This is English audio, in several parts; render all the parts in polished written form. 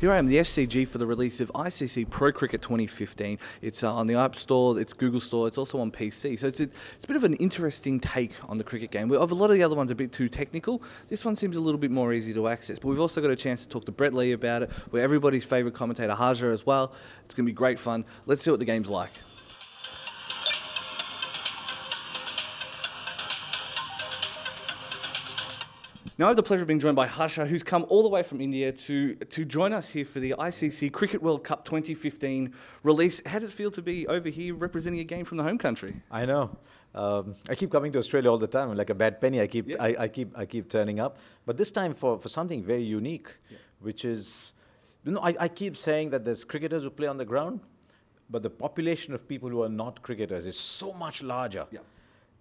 Here I am, the SCG for the release of ICC Pro Cricket 2015. It's on the App Store, it's Google Store, it's also on PC. So it's a bit of an interesting take on the cricket game. A lot of the other ones are a bit too technical. This one seems a little bit more easy to access. But we've also got a chance to talk to Brett Lee about it. We're everybody's favourite commentator, Haja, as well. It's going to be great fun. Let's see what the game's like. Now I have the pleasure of being joined by Harsha, who's come all the way from India to join us here for the ICC Cricket World Cup 2015 release. How does it feel to be over here representing a game from the home country? I know. I keep coming to Australia all the time. I'm like a bad penny. I keep turning up. But this time for something very unique, which is, I keep saying that there's cricketers who play on the ground, but the population of people who are not cricketers is so much larger.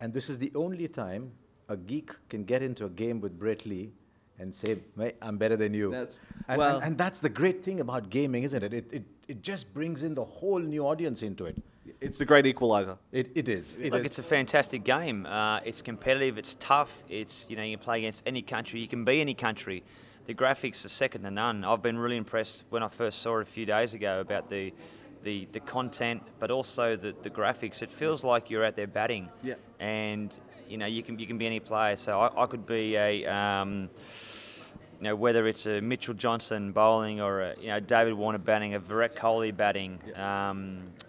And this is the only time a geek can get into a game with Brett Lee and say, "Mate, I'm better than you." And that's the great thing about gaming, isn't it? It just brings in the whole new audience into it. It's the great equalizer. It is. Look, it's a fantastic game. It's competitive. It's tough. It's, you can play against any country. You can be any country. The graphics are second to none. I've been really impressed when I first saw it a few days ago about the content, but also the graphics. It feels like you're out there batting. And you can be any player. So I could be a whether it's a Mitchell Johnson bowling or a David Warner batting, a Virat Kohli batting,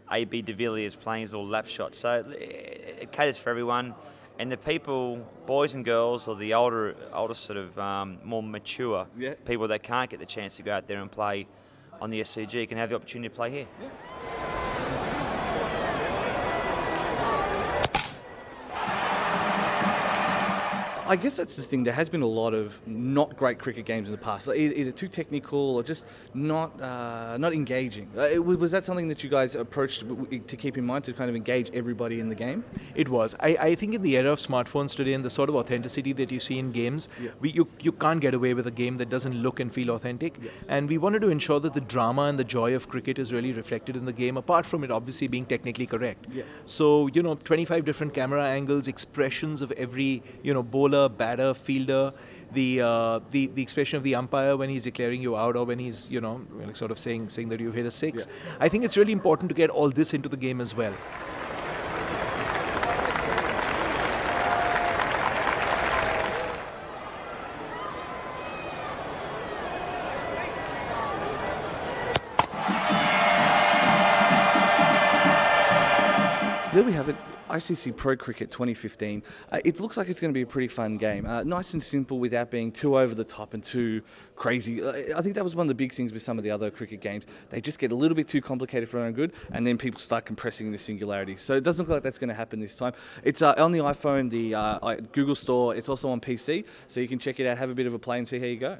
AB de Villiers playing his little lap shot. So it caters for everyone, and the people, boys and girls, or the older sort of more mature people that can't get the chance to go out there and play on the SCG can have the opportunity to play here. I guess that's the thing. There has been a lot of not great cricket games in the past, either too technical or just not engaging. Was that something that you guys approached to keep in mind, to kind of engage everybody in the game? It was. I think in the era of smartphones today and the sort of authenticity that you see in games, you can't get away with a game that doesn't look and feel authentic. And we wanted to ensure that the drama and the joy of cricket is really reflected in the game, apart from it obviously being technically correct. So 25 different camera angles, expressions of every bowler, batter, fielder, the expression of the umpire when he's declaring you out, or when he's sort of saying that you've hit a six. I think it's really important to get all this into the game as well. There we have it, ICC Pro Cricket 2015. It looks like it's going to be a pretty fun game. Nice and simple without being too over the top and too crazy. I think that was one of the big things with some of the other cricket games. They just get a little bit too complicated for their own good, and then people start compressing into singularity. So it doesn't look like that's going to happen this time. It's on the iPhone, the Google Store. It's also on PC, so you can check it out, have a bit of a play and see how you go.